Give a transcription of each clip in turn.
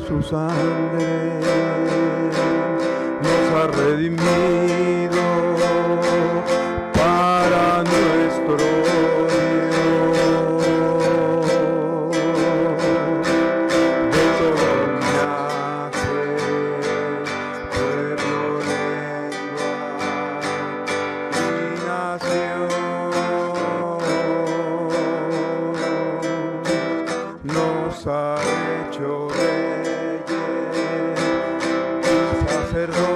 su sangre nos ha redimido para nuestro Dios. De todo linaje, pueblo, lengua y nación nos ha hecho reyes y sacerdotes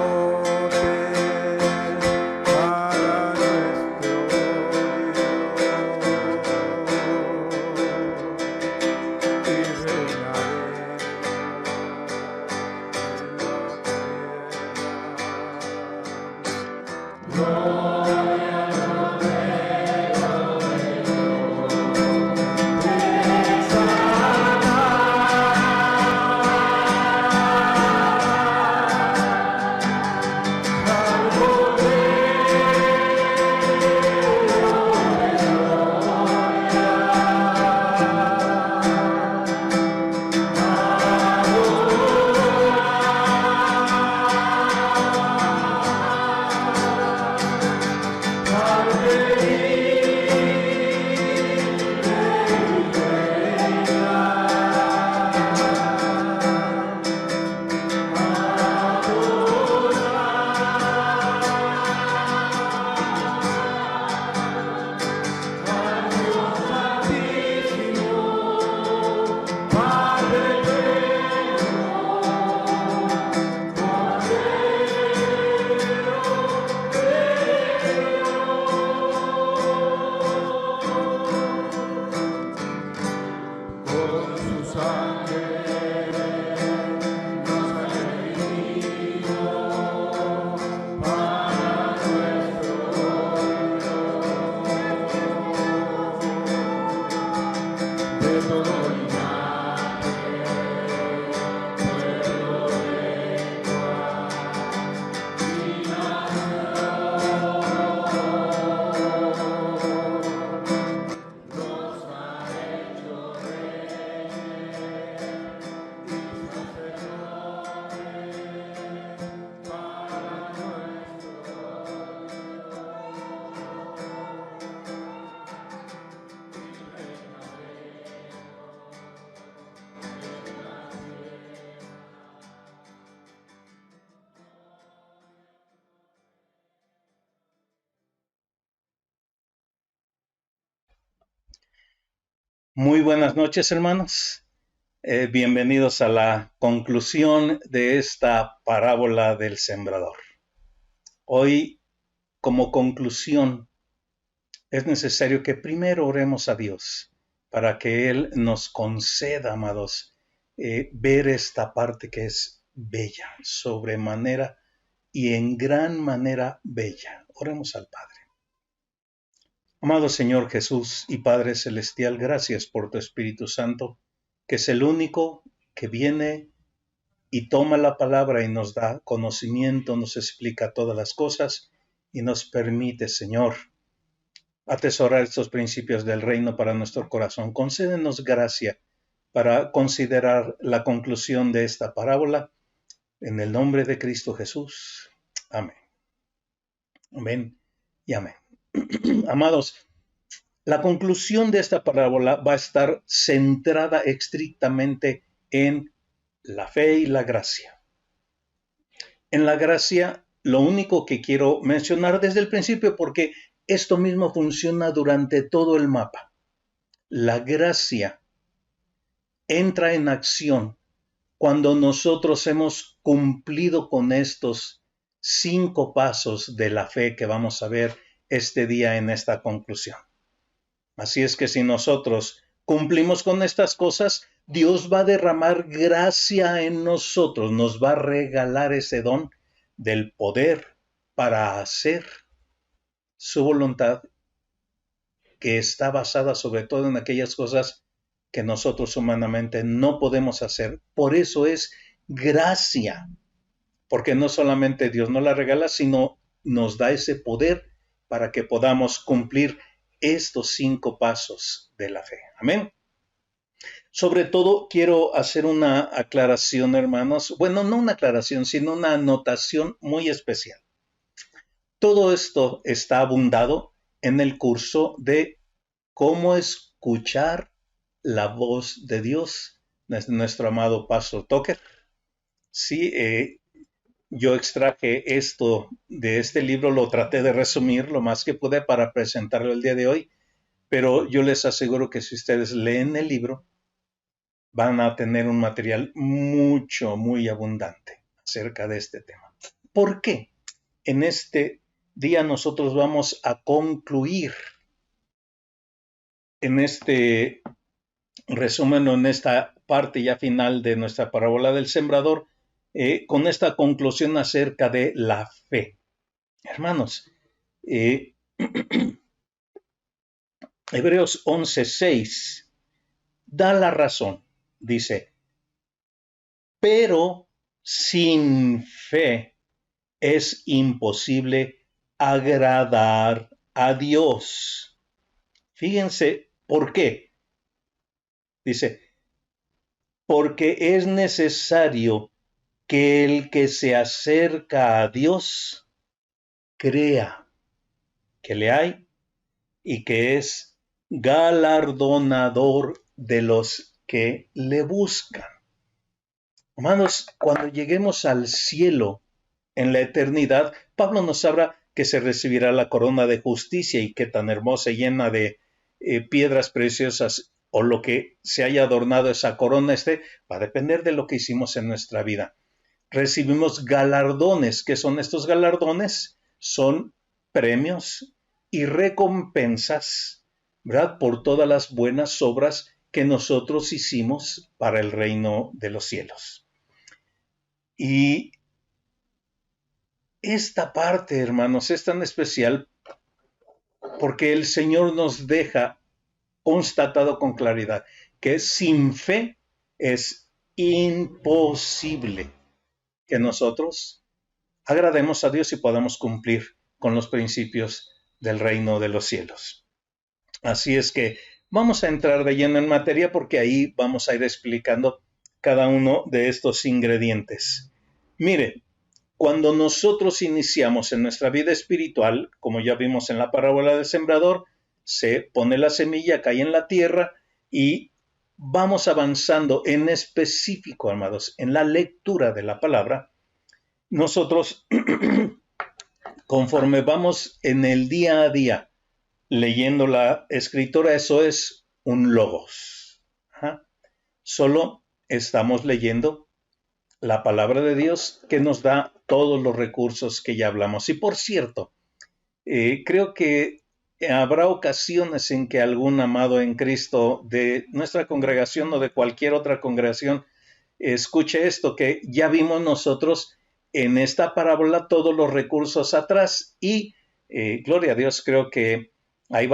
para nuestro Dios, y reinaremos en la Muy buenas noches, hermanos. Bienvenidos a la conclusión de esta parábola del sembrador. Hoy, como conclusión, es necesario que primero oremos a Dios para que Él nos conceda, amados, ver esta parte que es bella, sobremanera y en gran manera bella. Oremos al Padre. Amado Señor Jesús y Padre Celestial, gracias por tu Espíritu Santo, que es el único que viene y toma la palabra y nos da conocimiento, nos explica todas las cosas y nos permite, Señor, atesorar estos principios del reino para nuestro corazón. Concédenos gracia para considerar la conclusión de esta parábola en el nombre de Cristo Jesús. Amén. Amén y amén. Amados, la conclusión de esta parábola va a estar centrada estrictamente en la fe y la gracia. En la gracia, lo único que quiero mencionar desde el principio, porque esto mismo funciona durante todo el mapa. La gracia entra en acción cuando nosotros hemos cumplido con estos 5 pasos de la fe que vamos a ver este día en esta conclusión. Así es que si nosotros cumplimos con estas cosas, Dios va a derramar gracia en nosotros, nos va a regalar ese don del poder para hacer su voluntad, que está basada sobre todo en aquellas cosas que nosotros humanamente no podemos hacer. Por eso es gracia, porque no solamente Dios nos la regala, sino nos da ese poder para que podamos cumplir estos 5 pasos de la fe. Amén. Sobre todo quiero hacer una aclaración, hermanos. Bueno, no una aclaración, sino una anotación muy especial. Todo esto está abundado en el curso de cómo escuchar la voz de Dios, de nuestro amado Pastor Tucker. Sí, yo extraje esto de este libro, lo traté de resumir lo más que pude para presentarlo el día de hoy, pero yo les aseguro que si ustedes leen el libro, van a tener un material muy abundante acerca de este tema. ¿Por qué? En este día nosotros vamos a concluir en este resumen o en esta parte ya final de nuestra parábola del sembrador, con esta conclusión acerca de la fe. Hermanos, Hebreos 11:6 da la razón. Dice, pero sin fe es imposible agradar a Dios. Fíjense por qué. Dice, porque es necesario que el que se acerca a Dios crea que le hay y que es galardonador de los que le buscan. Hermanos, cuando lleguemos al cielo en la eternidad, Pablo nos habla que se recibirá la corona de justicia y qué tan hermosa y llena de piedras preciosas o lo que se haya adornado esa corona va a depender de lo que hicimos en nuestra vida. Recibimos galardones. ¿Qué son estos galardones? Son premios y recompensas, ¿verdad? Por todas las buenas obras que nosotros hicimos para el reino de los cielos. Y esta parte, hermanos, es tan especial porque el Señor nos deja constatado con claridad que sin fe es imposible que nosotros agrademos a Dios y podamos cumplir con los principios del reino de los cielos. Así es que vamos a entrar de lleno en materia porque ahí vamos a ir explicando cada uno de estos ingredientes. Mire, cuando nosotros iniciamos en nuestra vida espiritual, como ya vimos en la parábola del sembrador, se pone la semilla, cae en la tierra y vamos avanzando en específico, amados, en la lectura de la palabra. Nosotros, conforme vamos en el día a día leyendo la escritura, eso es un logos. Solo estamos leyendo la palabra de Dios que nos da todos los recursos que ya hablamos. Y por cierto, creo que habrá ocasiones en que algún amado en Cristo de nuestra congregación o de cualquier otra congregación escuche esto, que ya vimos nosotros en esta parábola todos los recursos atrás y gloria a Dios, creo que ahí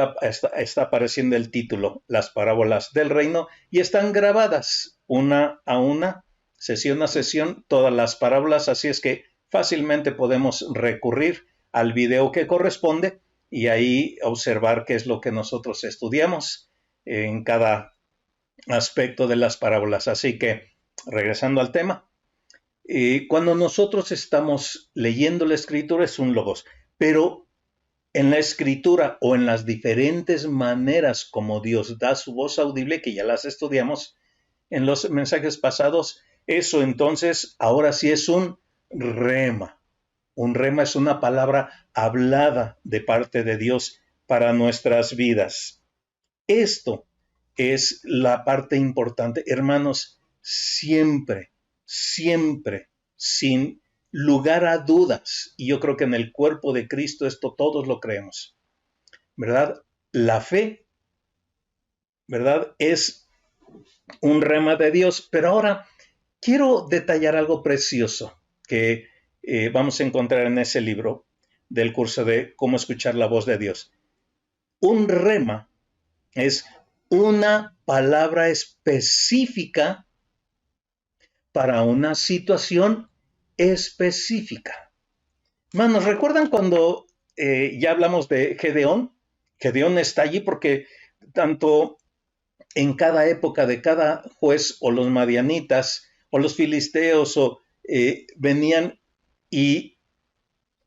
está apareciendo el título, las parábolas del reino, y están grabadas una a una, sesión a sesión, todas las parábolas, así es que fácilmente podemos recurrir al video que corresponde y ahí observar qué es lo que nosotros estudiamos en cada aspecto de las parábolas. Así que, regresando al tema, cuando nosotros estamos leyendo la escritura es un logos, pero en la escritura o en las diferentes maneras como Dios da su voz audible, que ya las estudiamos en los mensajes pasados, eso entonces ahora sí es un rema. Un rema es una palabra hablada de parte de Dios para nuestras vidas. Esto es la parte importante, hermanos, siempre, sin lugar a dudas, y yo creo que en el cuerpo de Cristo esto todos lo creemos, ¿verdad? La fe, ¿verdad? Es un rema de Dios, pero ahora quiero detallar algo precioso que vamos a encontrar en ese libro del curso de cómo escuchar la voz de Dios. Un rema es una palabra específica para una situación específica. Hermanos, ¿recuerdan cuando ya hablamos de Gedeón? Gedeón está allí porque tanto en cada época de cada juez, o los madianitas o los filisteos venían y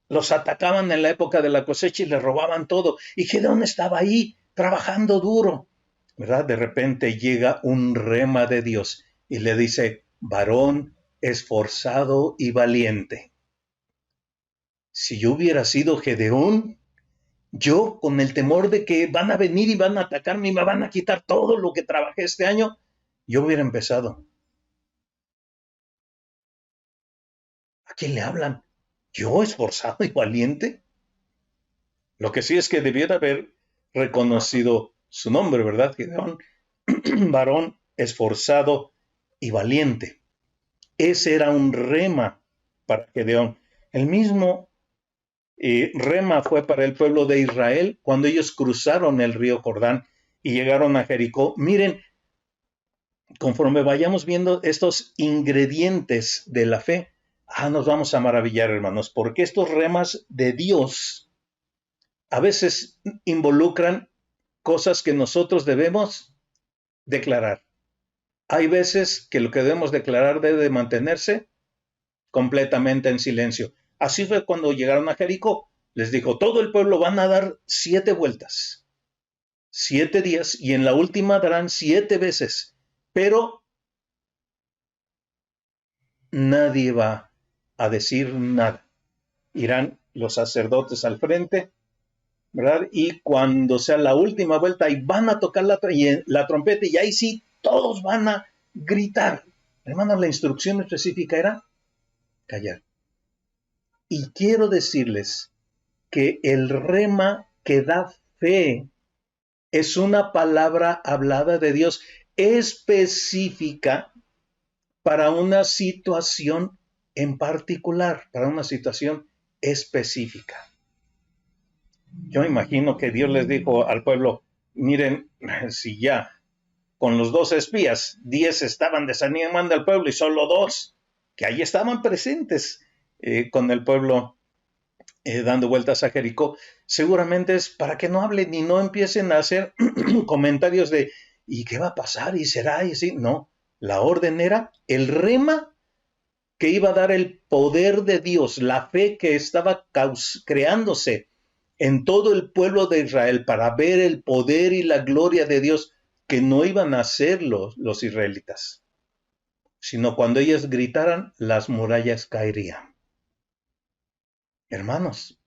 los atacaban en la época de la cosecha y les robaban todo. Y Gedeón estaba ahí trabajando duro, ¿verdad? De repente llega un rema de Dios y le dice: varón esforzado y valiente. Si yo hubiera sido Gedeón, yo, con el temor de que van a venir y van a atacarme y me van a quitar todo lo que trabajé este año, yo hubiera empezado: ¿a quién le hablan? ¿Yo, esforzado y valiente? Lo que sí es que debiera haber reconocido su nombre, ¿verdad, Gedeón? Varón esforzado y valiente. Ese era un rema para Gedeón. El mismo rema fue para el pueblo de Israel cuando ellos cruzaron el río Jordán y llegaron a Jericó. Miren, conforme vayamos viendo estos ingredientes de la fe, nos vamos a maravillar, hermanos, porque estos remas de Dios a veces involucran cosas que nosotros debemos declarar. Hay veces que lo que debemos declarar debe de mantenerse completamente en silencio. Así fue cuando llegaron a Jericó. Les dijo: todo el pueblo van a dar 7 vueltas, 7 días, y en la última darán 7 veces, pero nadie va a decir nada. Irán los sacerdotes al frente, ¿verdad? Y cuando sea la última vuelta, y van a tocar la trompeta, y ahí sí todos van a gritar. Hermanos, la instrucción específica era callar. Y quiero decirles que el rema que da fe es una palabra hablada de Dios específica para una situación en particular, para una situación específica. Yo imagino que Dios les dijo al pueblo: miren, si ya con los 2 espías, 10 estaban desanimando al pueblo y solo 2, que ahí estaban presentes con el pueblo dando vueltas a Jericó, seguramente es para que no hablen y no empiecen a hacer comentarios de ¿y qué va a pasar? ¿Y será? Y así. No, la orden era el rema que iba a dar el poder de Dios, la fe que estaba creándose en todo el pueblo de Israel para ver el poder y la gloria de Dios, que no iban a hacer los israelitas, sino cuando ellos gritaran, las murallas caerían. Hermanos,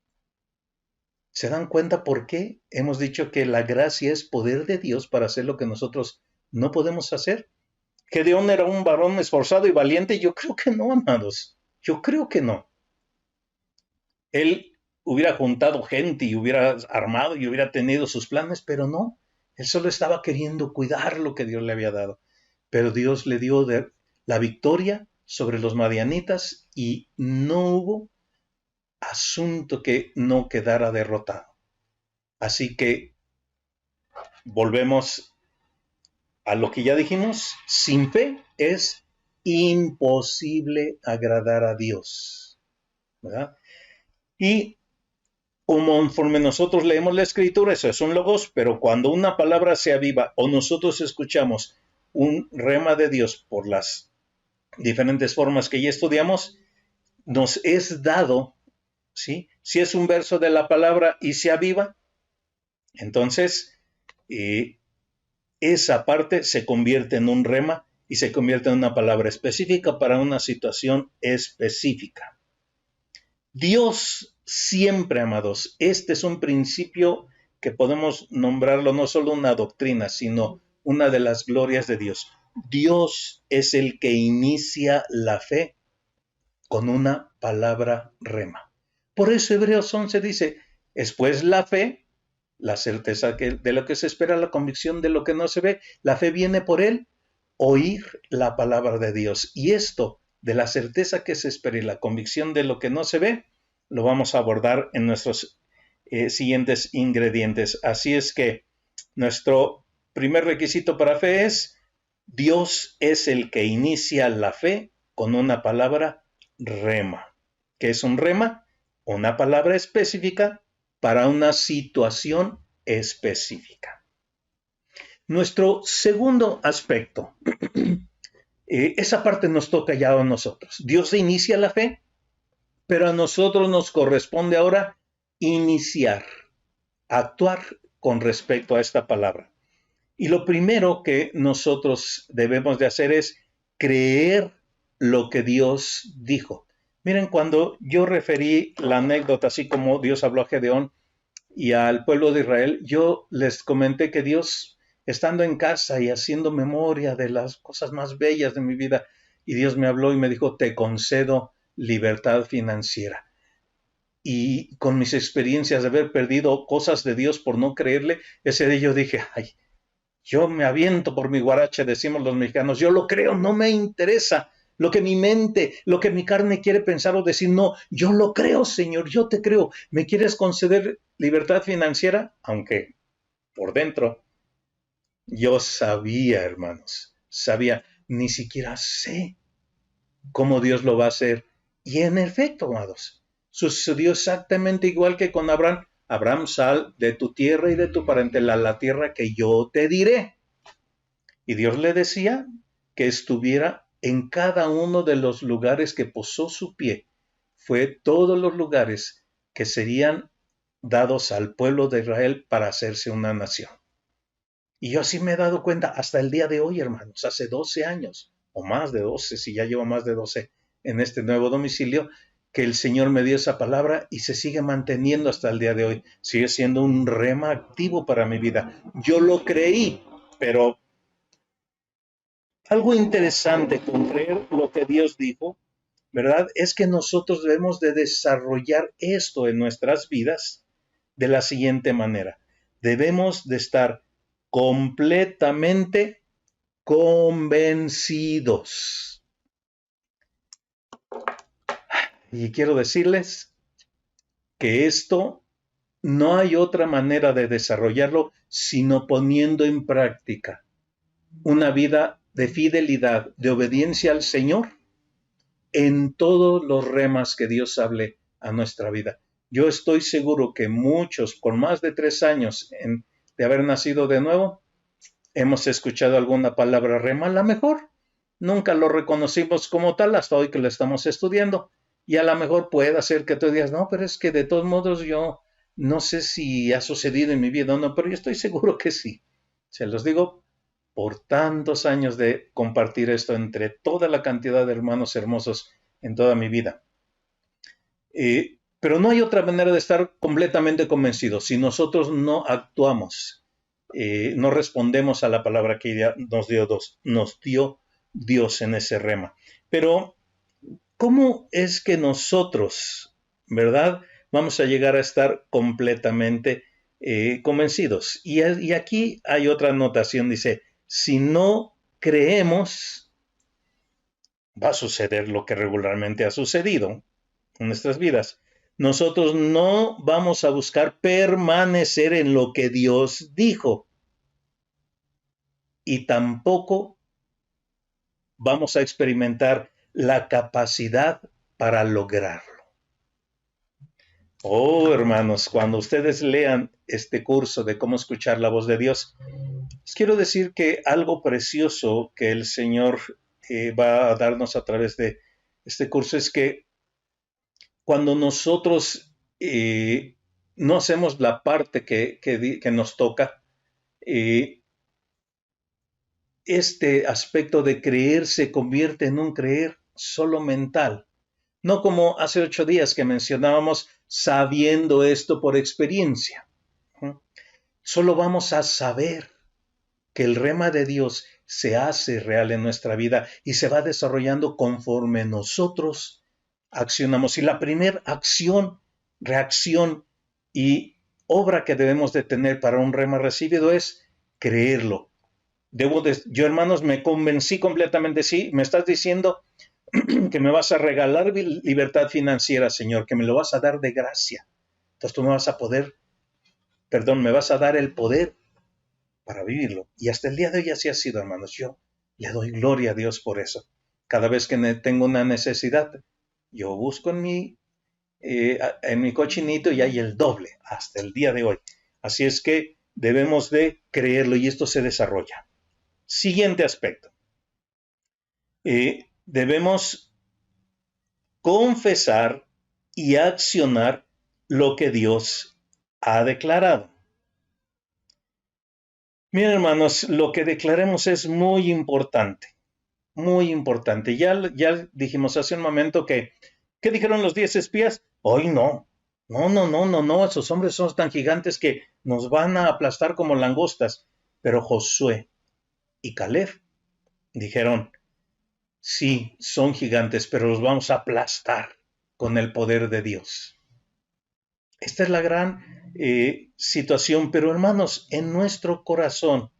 ¿se dan cuenta por qué hemos dicho que la gracia es poder de Dios para hacer lo que nosotros no podemos hacer? ¿Gedeón era un varón esforzado y valiente? Yo creo que no, amados. Yo creo que no. Él hubiera juntado gente y hubiera armado y hubiera tenido sus planes, pero no. Él solo estaba queriendo cuidar lo que Dios le había dado. Pero Dios le dio la victoria sobre los madianitas y no hubo asunto que no quedara derrotado. Así que volvemos a lo que ya dijimos: sin fe es imposible agradar a Dios, ¿verdad? Y conforme nosotros leemos la escritura, eso es un logos, pero cuando una palabra se aviva o nosotros escuchamos un rema de Dios por las diferentes formas que ya estudiamos, nos es dado, ¿sí? Si es un verso de la palabra y se aviva, entonces esa parte se convierte en un rema y se convierte en una palabra específica para una situación específica. Dios siempre, amados, este es un principio que podemos nombrarlo no solo una doctrina, sino una de las glorias de Dios. Dios es el que inicia la fe con una palabra rema. Por eso Hebreos 11 dice: es pues la fe, la certeza de lo que se espera, la convicción de lo que no se ve. La fe viene por el oír la palabra de Dios. Y esto de la certeza que se espera y la convicción de lo que no se ve, lo vamos a abordar en nuestros siguientes ingredientes. Así es que nuestro primer requisito para fe es: Dios es el que inicia la fe con una palabra rema. ¿Qué es un rema? Una palabra específica para una situación específica. Nuestro segundo aspecto, esa parte nos toca ya a nosotros. Dios inicia la fe, pero a nosotros nos corresponde ahora iniciar, actuar con respecto a esta palabra. Y lo primero que nosotros debemos de hacer es creer lo que Dios dijo. Miren, cuando yo referí la anécdota, así como Dios habló a Gedeón y al pueblo de Israel, yo les comenté que Dios, estando en casa y haciendo memoria de las cosas más bellas de mi vida, y Dios me habló y me dijo, te concedo libertad financiera. Y con mis experiencias de haber perdido cosas de Dios por no creerle, ese día yo dije, ay, yo me aviento por mi guarache, decimos los mexicanos, yo lo creo, no me interesa lo que mi mente, lo que mi carne quiere pensar o decir, no, yo lo creo, Señor, yo te creo. ¿Me quieres conceder libertad financiera? Aunque por dentro yo sabía, hermanos, ni siquiera sé cómo Dios lo va a hacer. Y en efecto, amados, sucedió exactamente igual que con Abraham. Abraham, sal de tu tierra y de tu parentela a la tierra que yo te diré. Y Dios le decía que estuviera en cada uno de los lugares que posó su pie. Fue todos los lugares que serían dados al pueblo de Israel para hacerse una nación. Y yo así me he dado cuenta hasta el día de hoy, hermanos, hace 12 años, o más de 12, si ya llevo más de 12 en este nuevo domicilio, que el Señor me dio esa palabra y se sigue manteniendo hasta el día de hoy. Sigue siendo un rema activo para mi vida. Yo lo creí, pero algo interesante con creer lo que Dios dijo, ¿verdad? Es que nosotros debemos de desarrollar esto en nuestras vidas de la siguiente manera. Debemos de estar completamente convencidos. Y quiero decirles que esto no hay otra manera de desarrollarlo sino poniendo en práctica una vida de fidelidad, de obediencia al Señor en todos los remas que Dios hable a nuestra vida. Yo estoy seguro que muchos, con más de 3 años de haber nacido de nuevo, hemos escuchado alguna palabra rema, a lo mejor nunca lo reconocimos como tal hasta hoy que lo estamos estudiando. Y a lo mejor puede ser que tú digas, no, pero es que de todos modos yo no sé si ha sucedido en mi vida o no, pero yo estoy seguro que sí. Se los digo por tantos años de compartir esto entre toda la cantidad de hermanos hermosos en toda mi vida. Pero no hay otra manera de estar completamente convencidos. Si nosotros no actuamos, no respondemos a la palabra que ya nos dio Dios en ese rema. Pero, ¿cómo es que nosotros, verdad, vamos a llegar a estar completamente convencidos? Y aquí hay otra anotación, dice, si no creemos, va a suceder lo que regularmente ha sucedido en nuestras vidas. Nosotros no vamos a buscar permanecer en lo que Dios dijo. Y tampoco vamos a experimentar la capacidad para lograrlo. Oh, hermanos, cuando ustedes lean este curso de cómo escuchar la voz de Dios, les quiero decir que algo precioso que el Señor va a darnos a través de este curso es que cuando nosotros no hacemos la parte que nos toca, este aspecto de creer se convierte en un creer solo mental. No como hace 8 días que mencionábamos, sabiendo esto por experiencia. Solo vamos a saber que el rema de Dios se hace real en nuestra vida y se va desarrollando conforme nosotros accionamos. Y la primera acción, reacción y obra que debemos de tener para un rema recibido es creerlo. Yo, hermanos, me convencí completamente, sí, me estás diciendo que me vas a regalar libertad financiera, Señor, que me lo vas a dar de gracia. Entonces tú me vas a dar el poder para vivirlo. Y hasta el día de hoy así ha sido, hermanos. Yo le doy gloria a Dios por eso. Cada vez que tengo una necesidad, yo busco en mi cochinito y hay el doble hasta el día de hoy. Así es que debemos de creerlo y esto se desarrolla. Siguiente aspecto. Debemos confesar y accionar lo que Dios ha declarado. Miren, hermanos, lo que declaremos es muy importante, muy importante. Ya dijimos hace un momento ¿qué dijeron los 10 espías? Hoy no, esos hombres son tan gigantes que nos van a aplastar como langostas. Pero Josué y Caleb dijeron, sí, son gigantes, pero los vamos a aplastar con el poder de Dios. Esta es la gran situación, pero hermanos, en nuestro corazón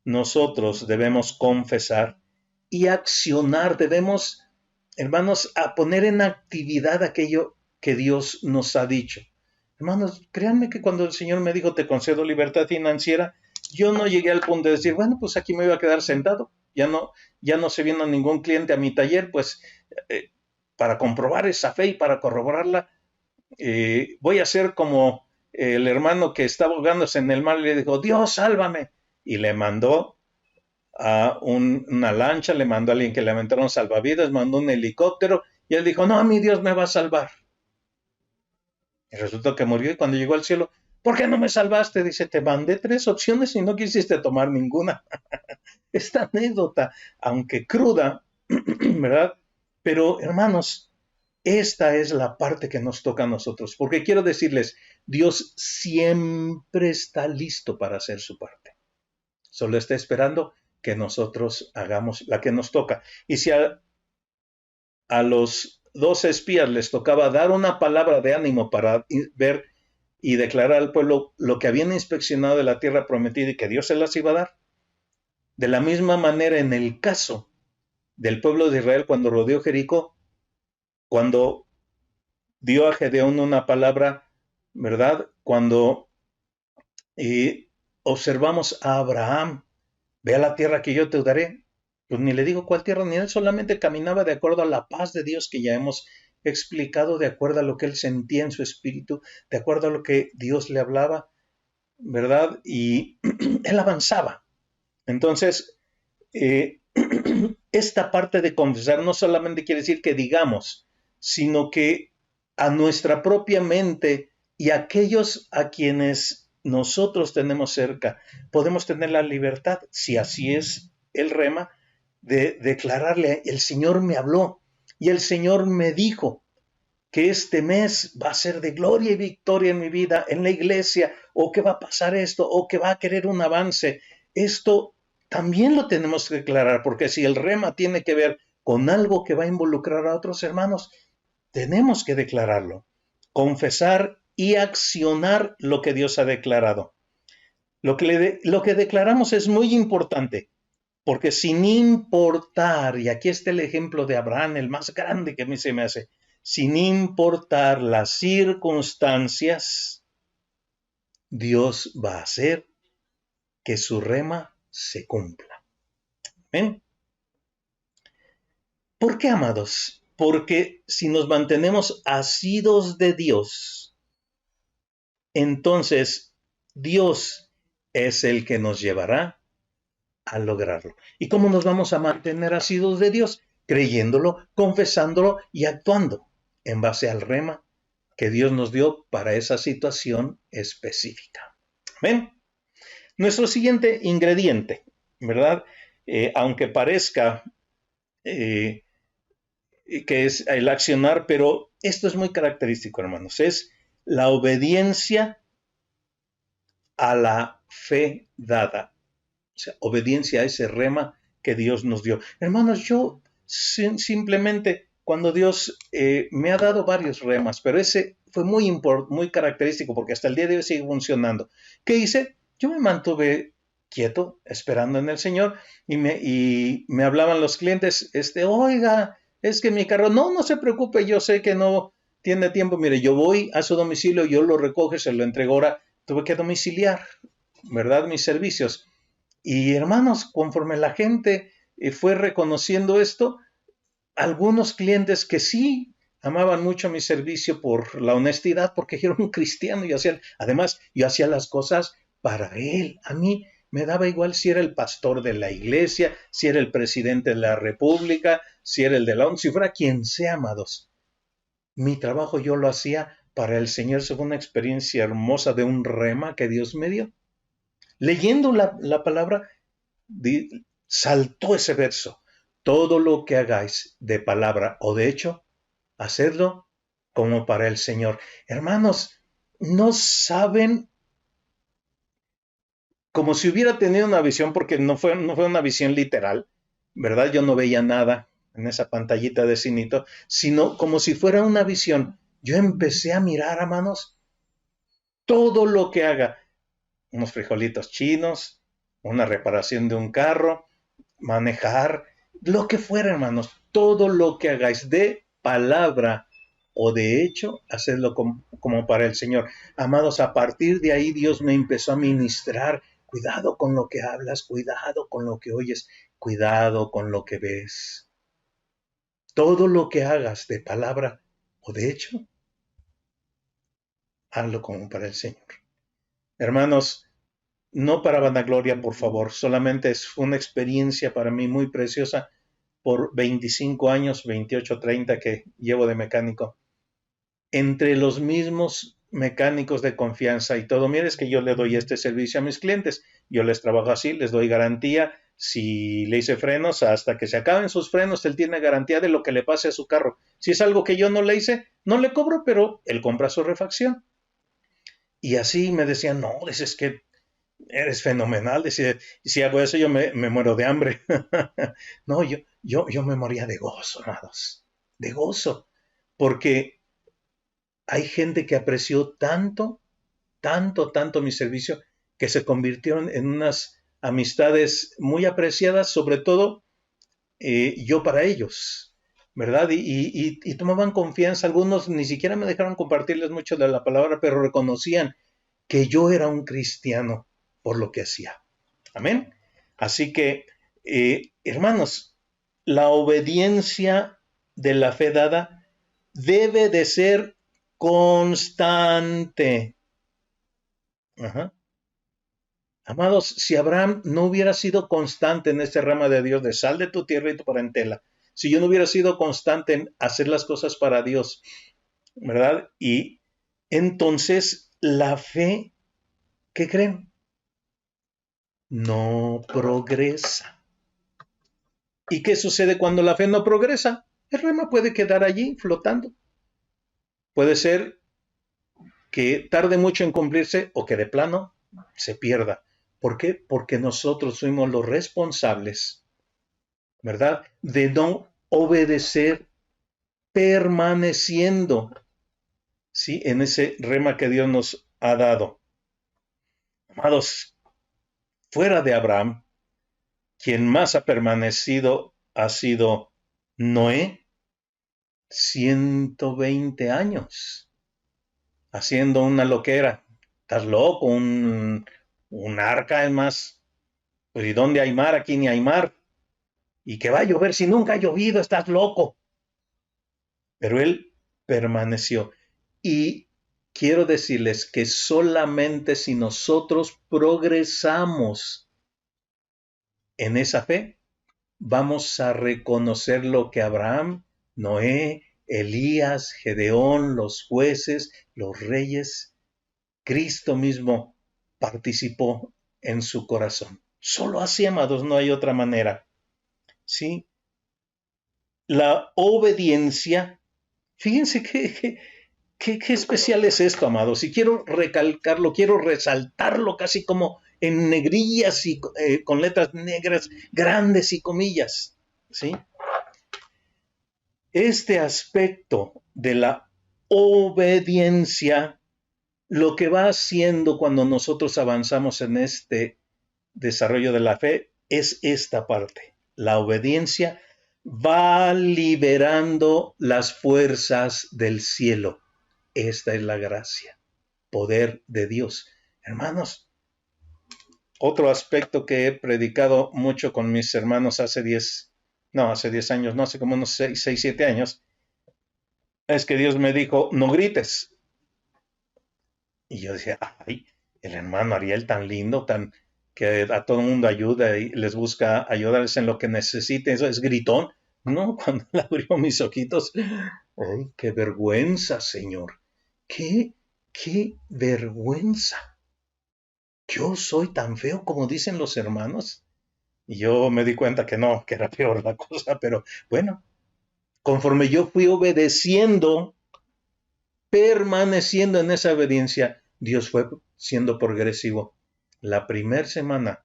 nosotros debemos confesar y accionar, debemos, hermanos, a poner en actividad aquello que Dios nos ha dicho. Hermanos, créanme que cuando el Señor me dijo, te concedo libertad financiera, yo no llegué al punto de decir, bueno, pues aquí me voy a quedar sentado, ya no se viene ningún cliente a mi taller, pues para comprobar esa fe y para corroborarla, voy a ser como el hermano que estaba ahogándose en el mar y le dijo, Dios, sálvame. Y le mandó a una lancha, le mandó a alguien que le aventaron salvavidas, mandó un helicóptero y él dijo, no, a mí Dios me va a salvar. Y resultó que murió y cuando llegó al cielo, ¿por qué no me salvaste? Dice, te mandé 3 opciones y no quisiste tomar ninguna. Esta anécdota, aunque cruda, ¿verdad? Pero hermanos, esta es la parte que nos toca a nosotros, porque quiero decirles, Dios siempre está listo para hacer su parte. Solo está esperando que nosotros hagamos la que nos toca. Y si a los 12 espías les tocaba dar una palabra de ánimo para ver y declarar al pueblo lo que habían inspeccionado de la tierra prometida y que Dios se las iba a dar, de la misma manera en el caso del pueblo de Israel cuando rodeó Jericó, cuando dio a Gedeón una palabra, ¿verdad? Cuando observamos a Abraham, ve a la tierra que yo te daré, pues ni le digo cuál tierra, ni él solamente caminaba de acuerdo a la paz de Dios que ya hemos explicado, de acuerdo a lo que él sentía en su espíritu, de acuerdo a lo que Dios le hablaba, ¿verdad? Y él avanzaba. Entonces, esta parte de confesar no solamente quiere decir que digamos, sino que a nuestra propia mente y a aquellos a quienes nosotros tenemos cerca, podemos tener la libertad, si así es el rema, de declararle, el Señor me habló y el Señor me dijo que este mes va a ser de gloria y victoria en mi vida, en la iglesia, o que va a pasar esto, o que va a querer un avance. Esto también lo tenemos que declarar, porque si el rema tiene que ver con algo que va a involucrar a otros hermanos, tenemos que declararlo, confesar y accionar lo que Dios ha declarado. Lo que declaramos es muy importante, porque sin importar, y aquí está el ejemplo de Abraham, el más grande que a mí se me hace, sin importar las circunstancias, Dios va a hacer que su rema se cumpla. ¿Ven? ¿Por qué, amados? Porque si nos mantenemos asidos de Dios, entonces Dios es el que nos llevará a lograrlo. ¿Y cómo nos vamos a mantener asidos de Dios? Creyéndolo, confesándolo y actuando en base al rema que Dios nos dio para esa situación específica. ¿Ven? Nuestro siguiente ingrediente, ¿verdad? Aunque parezca que es el accionar, pero esto es muy característico, hermanos, es la obediencia a la fe dada. O sea, obediencia a ese rema que Dios nos dio. Hermanos, yo simplemente, cuando Dios me ha dado varios remas, pero ese fue muy característico porque hasta el día de hoy sigue funcionando. ¿Qué hice? Yo me mantuve quieto, esperando en el Señor, y me hablaban los clientes, oiga, es que mi carro, no se preocupe, yo sé que no tiene tiempo, mire, yo voy a su domicilio, yo lo recoge, se lo entrego ahora, tuve que domiciliar, ¿verdad? Mis servicios. Y hermanos, conforme la gente fue reconociendo esto, algunos clientes que sí amaban mucho mi servicio por la honestidad, porque yo era un cristiano y además yo hacía las cosas para Él. A mí me daba igual si era el pastor de la iglesia, si era el presidente de la república, si era el de la ONU, si fuera quien sea, amados. Mi trabajo yo lo hacía para el Señor. Fue una experiencia hermosa de un rema que Dios me dio. Leyendo la palabra, saltó ese verso. Todo lo que hagáis de palabra o de hecho, hacedlo como para el Señor. Hermanos, no saben, como si hubiera tenido una visión, porque no fue una visión literal, ¿verdad? Yo no veía nada en esa pantallita de cinito, sino como si fuera una visión. Yo empecé a mirar, hermanos, todo lo que haga, unos frijolitos chinos, una reparación de un carro, manejar, lo que fuera, hermanos, todo lo que hagáis de palabra o de hecho, hacedlo como para el Señor. Amados, a partir de ahí Dios me empezó a ministrar. Cuidado con lo que hablas, cuidado con lo que oyes, cuidado con lo que ves. Todo lo que hagas de palabra o de hecho, hazlo como para el Señor. Hermanos, no para vanagloria, por favor, solamente es una experiencia para mí muy preciosa por 25 años, 28, 30 que llevo de mecánico. Entre los mismos mecánicos de confianza y todo, mire, es que yo le doy este servicio a mis clientes, yo les trabajo así, les doy garantía, si le hice frenos, hasta que se acaben sus frenos, él tiene garantía de lo que le pase a su carro. Si es algo que yo no le hice, no le cobro, pero él compra su refacción. Y así me decían, no, es que eres fenomenal, decía, si hago eso yo me muero de hambre. No, yo me moría de gozo, amados, de gozo, porque hay gente que apreció tanto mi servicio, que se convirtieron en unas amistades muy apreciadas, sobre todo yo para ellos, ¿verdad? Y tomaban confianza, algunos ni siquiera me dejaron compartirles mucho de la palabra, pero reconocían que yo era un cristiano por lo que hacía. Amén. Así que, hermanos, la obediencia de la fe dada debe de ser constante. Ajá. Amados, si Abraham no hubiera sido constante en este rama de Dios, de sal de tu tierra y tu parentela, si yo no hubiera sido constante en hacer las cosas para Dios, ¿verdad? Y entonces la fe, ¿qué creen? No progresa. ¿Y qué sucede cuando la fe no progresa? El rema puede quedar allí flotando. Puede ser que tarde mucho en cumplirse o que de plano se pierda. ¿Por qué? Porque nosotros fuimos los responsables, ¿verdad?, de no obedecer permaneciendo, ¿sí?, en ese rema que Dios nos ha dado. Amados, fuera de Abraham, quien más ha permanecido ha sido Noé, 120 años, haciendo una loquera. ¿Estás loco? Un arca, además. Pues, ¿y dónde hay mar? Aquí ni hay mar. ¿Y que va a llover si nunca ha llovido? Estás loco. Pero él permaneció. Y quiero decirles que solamente si nosotros progresamos en esa fe, vamos a reconocer lo que Abraham, Noé, Elías, Gedeón, los jueces, los reyes, Cristo mismo participó en su corazón. Solo así, amados, no hay otra manera. ¿Sí? La obediencia, fíjense qué especial es esto, amados. Y quiero recalcarlo, quiero resaltarlo casi como en negrillas y con letras negras grandes y comillas. ¿Sí? Este aspecto de la obediencia, lo que va haciendo cuando nosotros avanzamos en este desarrollo de la fe es esta parte. La obediencia va liberando las fuerzas del cielo. Esta es la gracia, poder de Dios. Hermanos, otro aspecto que he predicado mucho con mis hermanos hace 10 años, no, hace como unos 6, 7 años, es que Dios me dijo, no grites. Y yo decía, ay, el hermano Ariel tan lindo, tan que a todo el mundo ayuda y les busca ayudarles en lo que necesiten, eso es gritón. No, cuando él abrió mis ojitos, ¡ay, qué vergüenza, Señor! ¡Qué vergüenza! ¿Yo soy tan feo como dicen los hermanos? Y yo me di cuenta que no, que era peor la cosa, pero bueno, conforme yo fui obedeciendo, permaneciendo en esa obediencia, Dios fue siendo progresivo. La primera semana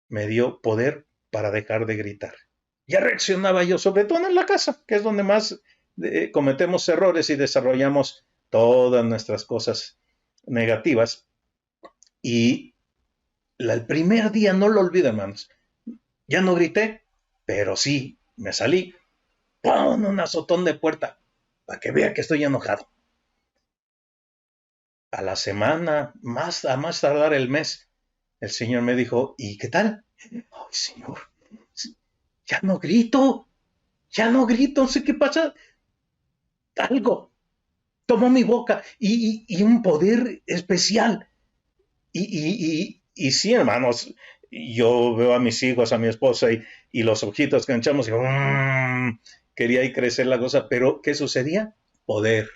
me dio poder para dejar de gritar. Ya reaccionaba yo, sobre todo en la casa, que es donde más cometemos errores y desarrollamos todas nuestras cosas negativas. Y el primer día, no lo olvido, hermanos, ya no grité, pero sí, me salí, ¡pum!, un azotón de puerta, para que vea que estoy enojado. A la semana, a más tardar el mes, el Señor me dijo, ¿y qué tal? ¡Ay, Señor! Ya no grito, no sé qué pasa. Algo tomó mi boca y un poder especial. Y sí, hermanos, yo veo a mis hijos, a mi esposa y los ojitos que echamos y quería ahí crecer la cosa, pero ¿qué sucedía? Poder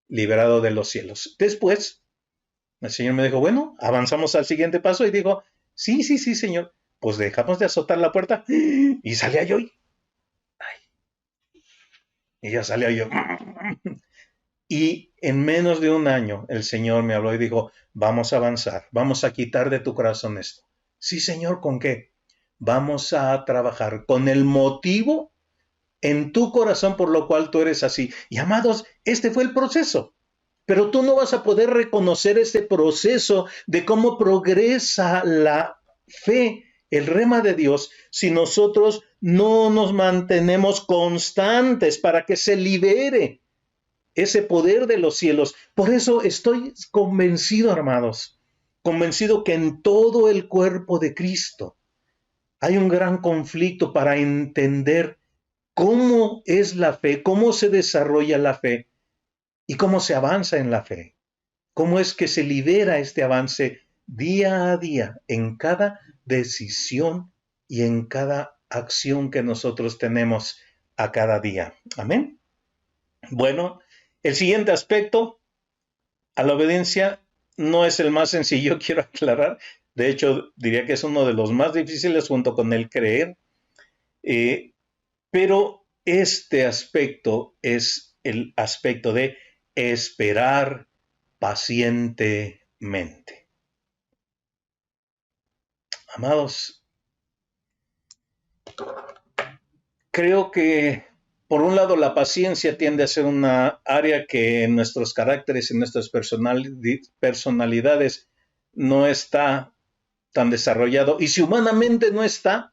liberado de los cielos. Después, el Señor me dijo, bueno, avanzamos al siguiente paso y dijo, sí, Señor, pues dejamos de azotar la puerta y salía yo y ya salía yo. Y en menos de un año el Señor me habló y dijo, vamos a avanzar, vamos a quitar de tu corazón esto. Sí, Señor, ¿con qué? Vamos a trabajar con el motivo en tu corazón por lo cual tú eres así. Y amados, este fue el proceso. Pero tú no vas a poder reconocer este proceso de cómo progresa la fe, el rema de Dios, si nosotros no nos mantenemos constantes para que se libere ese poder de los cielos. Por eso estoy convencido, hermanos, convencido que en todo el cuerpo de Cristo hay un gran conflicto para entender cómo es la fe, cómo se desarrolla la fe y cómo se avanza en la fe. Cómo es que se lidera este avance día a día en cada decisión y en cada acción que nosotros tenemos a cada día. Amén. Bueno, el siguiente aspecto a la obediencia no es el más sencillo, quiero aclarar. De hecho, diría que es uno de los más difíciles junto con el creer. Pero este aspecto es el aspecto de esperar pacientemente. Amados, creo que por un lado la paciencia tiende a ser una área que en nuestros caracteres, en nuestras personalidades no está tan desarrollado. Y si humanamente no está,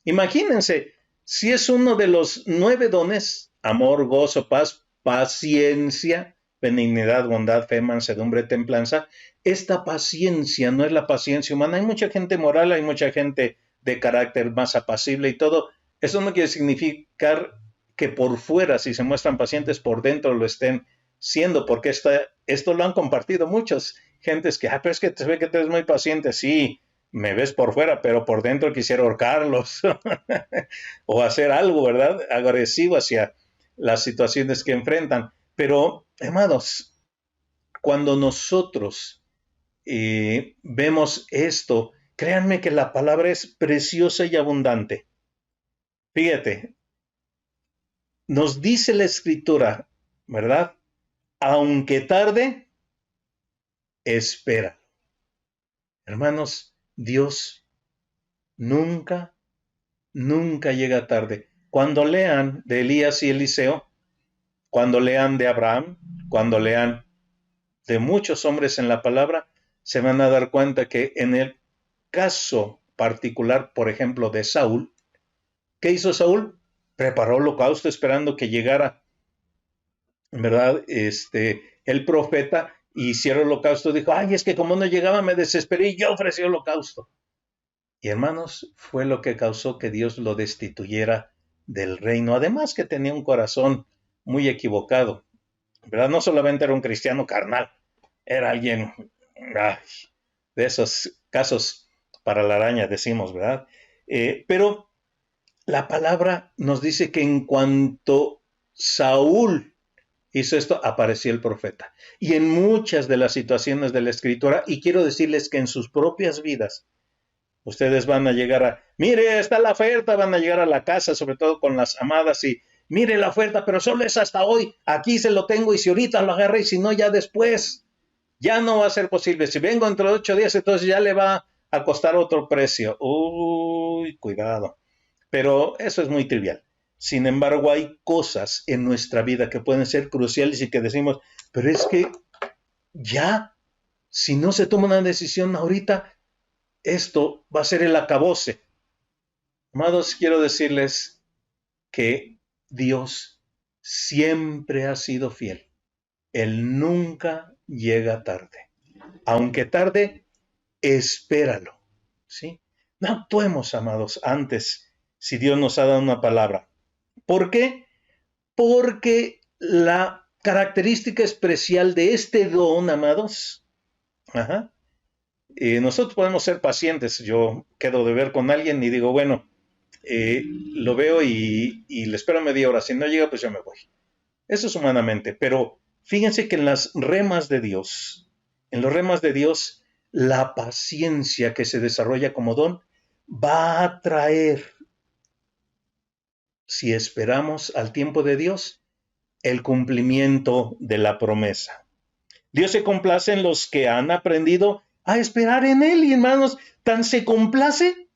imagínense, si es uno de los 9 dones, amor, gozo, paz, paciencia, benignidad, bondad, fe, mansedumbre, templanza, esta paciencia no es la paciencia humana. Hay mucha gente moral, hay mucha gente de carácter más apacible y todo. Eso no quiere significar que por fuera, si se muestran pacientes, por dentro lo estén siendo, porque esto lo han compartido muchas gentes que, pero es que te ve que tú eres muy paciente. Sí, me ves por fuera, pero por dentro quisiera ahorcarlos o hacer algo, ¿verdad?, agresivo hacia las situaciones que enfrentan. Pero, amados, cuando nosotros vemos esto, créanme que la palabra es preciosa y abundante. Fíjate, nos dice la Escritura, ¿verdad? Aunque tarde, espera. Hermanos, Dios nunca llega tarde. Cuando lean de Elías y Eliseo, cuando lean de Abraham, cuando lean de muchos hombres en la palabra, se van a dar cuenta que en el caso particular, por ejemplo, de Saúl, ¿qué hizo Saúl? Preparó holocausto esperando que llegara, ¿verdad?, el profeta, y hicieron holocausto. Dijo, ay, es que como no llegaba me desesperé y yo ofrecí holocausto. Y hermanos, fue lo que causó que Dios lo destituyera del reino. Además que tenía un corazón muy equivocado, ¿verdad? No solamente era un cristiano carnal, era alguien de esos casos para la araña, decimos, ¿verdad? Pero la palabra nos dice que en cuanto Saúl hizo esto, apareció el profeta. Y en muchas de las situaciones de la escritura, y quiero decirles que en sus propias vidas, ustedes van a llegar a, mire, está la oferta, van a llegar a la casa, sobre todo con las amadas, y mire la oferta, pero solo es hasta hoy, aquí se lo tengo, y si ahorita lo agarré, y si no, ya después, ya no va a ser posible. Si vengo entre 8 días, entonces ya le va a costar otro precio. Uy, cuidado. Pero eso es muy trivial. Sin embargo, hay cosas en nuestra vida que pueden ser cruciales y que decimos, pero es que ya, si no se toma una decisión ahorita, esto va a ser el acabose. Amados, quiero decirles que Dios siempre ha sido fiel. Él nunca llega tarde. Aunque tarde, espéralo. ¿Sí? No actuemos, amados, antes, si Dios nos ha dado una palabra. ¿Por qué? Porque la característica especial de este don, amados, nosotros podemos ser pacientes. Yo quedo de ver con alguien y digo, bueno, lo veo y le espero media hora. Si no llega, pues yo me voy. Eso es humanamente. Pero fíjense que en las remas de Dios, la paciencia que se desarrolla como don va a traer, si esperamos al tiempo de Dios, el cumplimiento de la promesa. Dios se complace en los que han aprendido a esperar en Él, y hermanos, tan se complace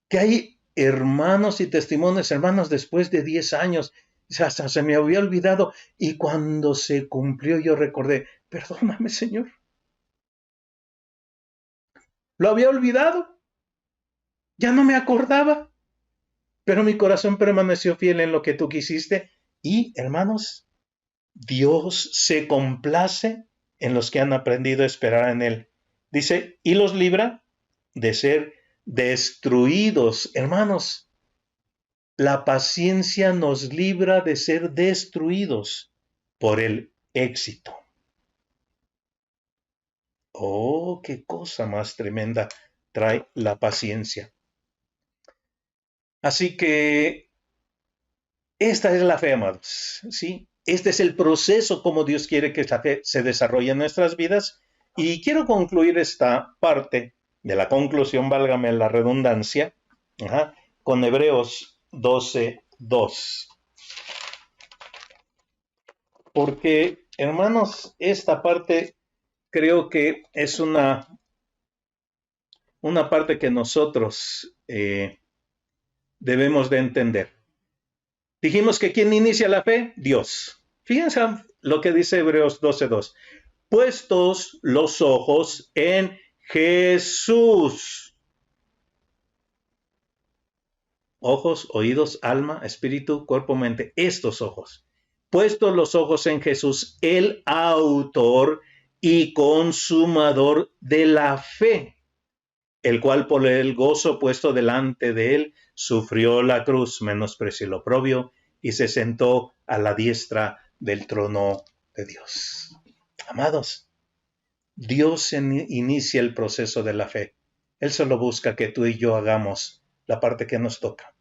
que hay hermanos y testimonios, hermanos, después de 10 años, hasta se me había olvidado, y cuando se cumplió yo recordé, perdóname, Señor, lo había olvidado, ya no me acordaba, pero mi corazón permaneció fiel en lo que tú quisiste, y hermanos, Dios se complace en los que han aprendido a esperar en Él. Dice, y los libra de ser destruidos. Hermanos, la paciencia nos libra de ser destruidos por el éxito. Oh, qué cosa más tremenda trae la paciencia. Así que esta es la fe, amados, ¿sí? Este es el proceso como Dios quiere que esta fe se desarrolle en nuestras vidas. Y quiero concluir esta parte de la conclusión, válgame la redundancia, con Hebreos 12:2. Porque, hermanos, esta parte creo que es una parte que nosotros debemos de entender. Dijimos que ¿quién inicia la fe? Dios. Fíjense lo que dice Hebreos 12:2. Puestos los ojos en Jesús. Ojos, oídos, alma, espíritu, cuerpo, mente. Estos ojos. Puestos los ojos en Jesús, el autor y consumador de la fe, el cual por el gozo puesto delante de él sufrió la cruz, menospreció el oprobio y se sentó a la diestra del trono de Dios. Amados, Dios inicia el proceso de la fe. Él solo busca que tú y yo hagamos la parte que nos toca.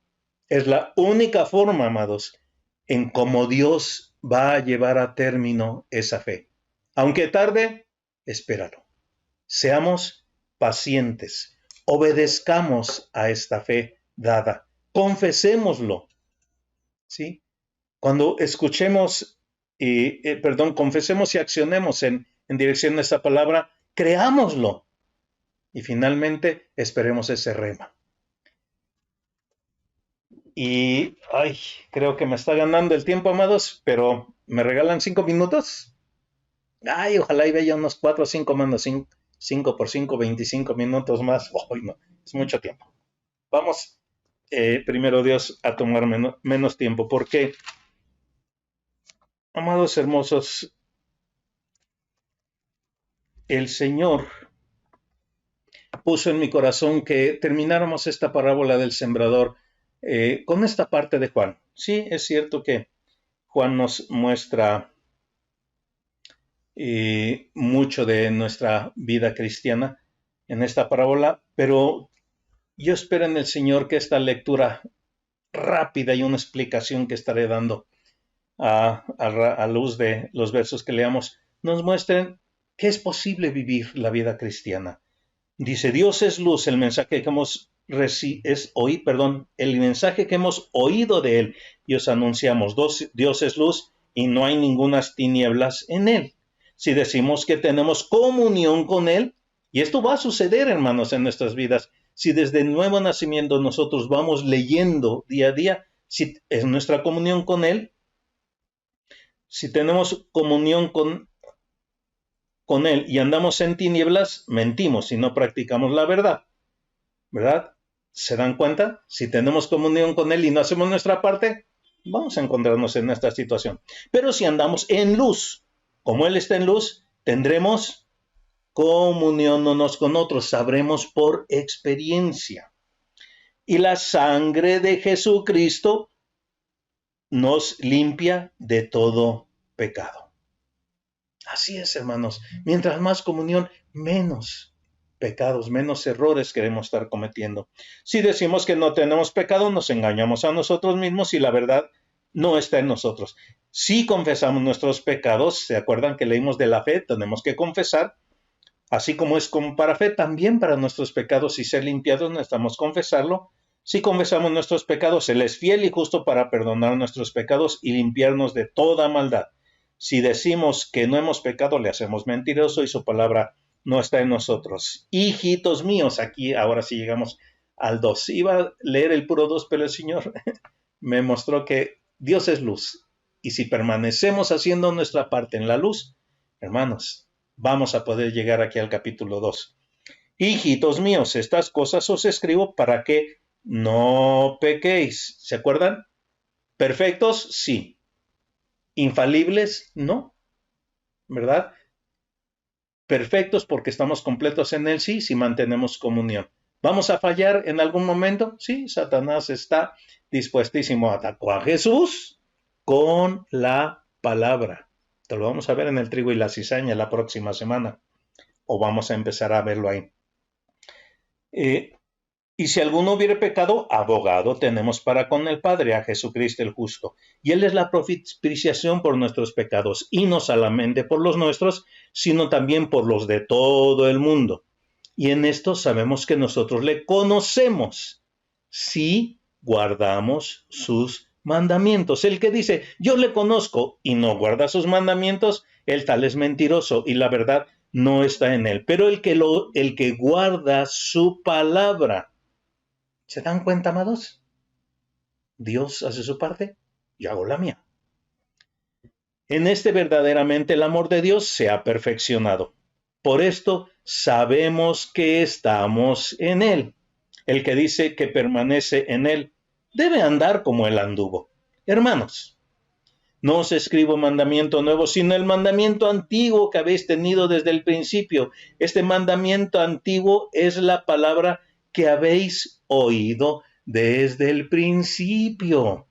Es la única forma, amados, en cómo Dios va a llevar a término esa fe. Aunque tarde, espéralo. Seamos pacientes. Obedezcamos a esta fe dada. Confesémoslo. ¿Sí? Cuando escuchemos, confesemos y accionemos en dirección a esta palabra, creámoslo. Y finalmente, esperemos ese rema. Y, creo que me está ganando el tiempo, amados, pero ¿me regalan 5 minutos? Ojalá y vaya unos 4 o 5 manos, 5 por 5, 25 minutos más. No, es mucho tiempo. Vamos, primero Dios, a tomar menos tiempo, porque, amados hermosos, el Señor puso en mi corazón que termináramos esta parábola del sembrador con esta parte de Juan. Sí, es cierto que Juan nos muestra mucho de nuestra vida cristiana, en esta parábola, pero yo espero en el Señor que esta lectura rápida y una explicación que estaré dando a luz de los versos que leamos nos muestren que es posible vivir la vida cristiana. Dice, Dios es luz, el mensaje que hemos el mensaje que hemos oído de él y os anunciamos. Dios es luz y no hay ningunas tinieblas en él. Si decimos que tenemos comunión con él, y esto va a suceder, hermanos, en nuestras vidas, si desde el nuevo nacimiento nosotros vamos leyendo día a día, si es nuestra comunión con él, si tenemos comunión con él y andamos en tinieblas, mentimos y no practicamos la verdad, ¿verdad? ¿Se dan cuenta? Si tenemos comunión con él y no hacemos nuestra parte, vamos a encontrarnos en esta situación. Pero si andamos en luz, como él está en luz, tendremos comunión unos con otros, sabremos por experiencia. Y la sangre de Jesucristo nos limpia de todo pecado. Así es, hermanos. Mientras más comunión, menos pecados, menos errores queremos estar cometiendo. Si decimos que no tenemos pecado, nos engañamos a nosotros mismos y la verdad no está en nosotros. Si confesamos nuestros pecados, ¿se acuerdan que leímos de la fe? Tenemos que confesar. Así como es como para fe, también para nuestros pecados y ser limpiados necesitamos confesarlo. Si confesamos nuestros pecados, Él es fiel y justo para perdonar nuestros pecados y limpiarnos de toda maldad. Si decimos que no hemos pecado, le hacemos mentiroso y su palabra no está en nosotros. Hijitos míos, aquí ahora sí llegamos al 2. Iba a leer el puro 2, pero el Señor me mostró que Dios es luz. Y si permanecemos haciendo nuestra parte en la luz, hermanos, vamos a poder llegar aquí al capítulo 2. Hijitos míos, estas cosas os escribo para que no pequéis. ¿Se acuerdan? ¿Perfectos? Sí. ¿Infalibles? No. ¿Verdad? Perfectos porque estamos completos en Él, sí, si mantenemos comunión. ¿Vamos a fallar en algún momento? Sí, Satanás está dispuestísimo a atacar a Jesús con la palabra. Te lo vamos a ver en el trigo y la cizaña la próxima semana. O vamos a empezar a verlo ahí. Y si alguno hubiere pecado, abogado tenemos para con el Padre, a Jesucristo el justo. Y Él es la propiciación por nuestros pecados, y no solamente por los nuestros, sino también por los de todo el mundo. Y en esto sabemos que nosotros le conocemos, si guardamos sus mandamientos. El que dice, yo le conozco, y no guarda sus mandamientos, el tal es mentiroso, y la verdad no está en él. Pero el que guarda su palabra, ¿se dan cuenta, amados? Dios hace su parte, yo hago la mía. En este verdaderamente el amor de Dios se ha perfeccionado. Por esto sabemos que estamos en Él. El que dice que permanece en Él debe andar como Él anduvo. Hermanos, no os escribo mandamiento nuevo, sino el mandamiento antiguo que habéis tenido desde el principio. Este mandamiento antiguo es la palabra que habéis oído desde el principio.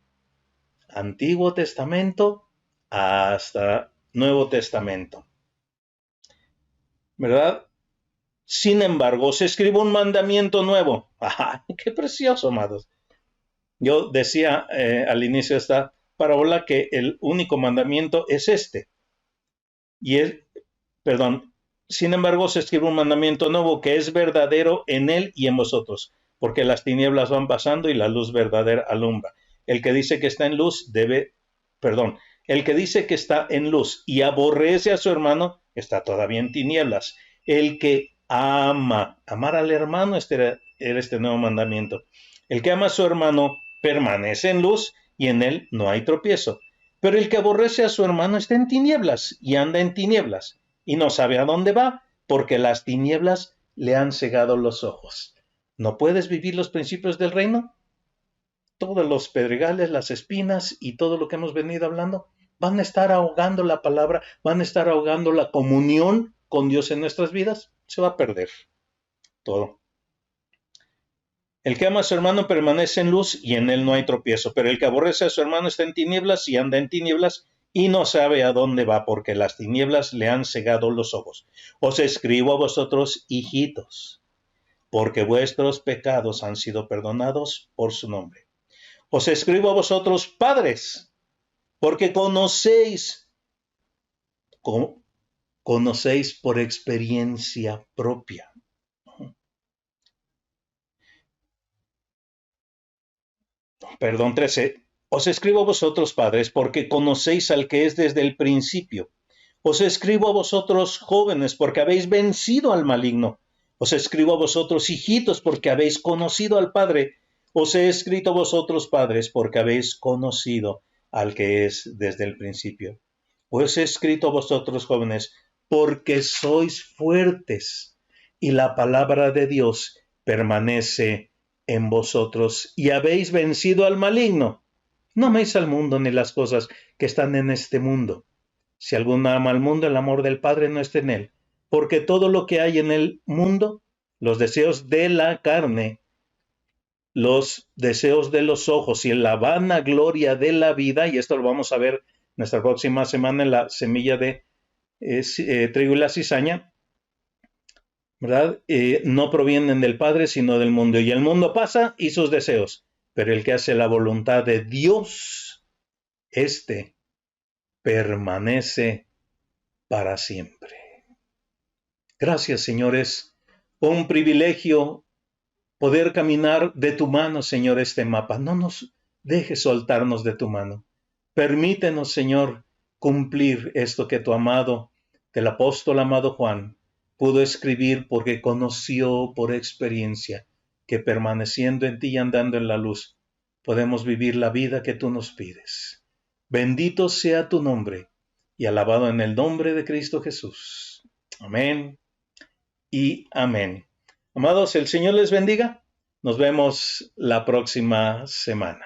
Antiguo Testamento hasta Nuevo Testamento. ¿Verdad? Sin embargo, os escribo un mandamiento nuevo. ¡Ah, qué precioso, amados! Yo decía al inicio de esta parábola que el único mandamiento es este. Sin embargo, os escribo un mandamiento nuevo que es verdadero en él y en vosotros, porque las tinieblas van pasando y la luz verdadera alumbra. El que dice que está en luz el que dice que está en luz y aborrece a su hermano, está todavía en tinieblas. El que amar al hermano, era este nuevo mandamiento. El que ama a su hermano permanece en luz y en él no hay tropiezo. Pero el que aborrece a su hermano está en tinieblas y anda en tinieblas y no sabe a dónde va, porque las tinieblas le han cegado los ojos. ¿No puedes vivir los principios del reino? Todos los pedregales, las espinas y todo lo que hemos venido hablando van a estar ahogando la palabra, van a estar ahogando la comunión con Dios en nuestras vidas. Se va a perder todo. El que ama a su hermano permanece en luz y en él no hay tropiezo, pero el que aborrece a su hermano está en tinieblas y anda en tinieblas y no sabe a dónde va, porque las tinieblas le han cegado los ojos. Os escribo a vosotros, hijitos, porque vuestros pecados han sido perdonados por su nombre. Os escribo a vosotros, padres, porque conocéis por experiencia propia. Perdón, 13. Os escribo a vosotros, padres, porque conocéis al que es desde el principio. Os escribo a vosotros, jóvenes, porque habéis vencido al maligno. Os escribo a vosotros, hijitos, porque habéis conocido al Padre. Os he escrito a vosotros, padres, porque habéis conocido al que es desde el principio. Os he escrito a vosotros, jóvenes, porque sois fuertes, y la palabra de Dios permanece en vosotros, y habéis vencido al maligno. No améis al mundo ni las cosas que están en este mundo. Si alguno ama al mundo, el amor del Padre no está en él, porque todo lo que hay en el mundo, los deseos de la carne, los deseos de los ojos y la vanagloria de la vida, y esto lo vamos a ver nuestra próxima semana en la semilla de trigo y la cizaña, ¿verdad? No provienen del Padre, sino del mundo. Y el mundo pasa y sus deseos, pero el que hace la voluntad de Dios, este permanece para siempre. Gracias, señores. Un privilegio poder caminar de tu mano, Señor, este mapa. No nos dejes soltarnos de tu mano. Permítenos, Señor, cumplir esto que tu amado, el apóstol amado Juan, pudo escribir porque conoció por experiencia que permaneciendo en ti y andando en la luz, podemos vivir la vida que tú nos pides. Bendito sea tu nombre y alabado en el nombre de Cristo Jesús. Amén y amén. Amados, el Señor les bendiga. Nos vemos la próxima semana.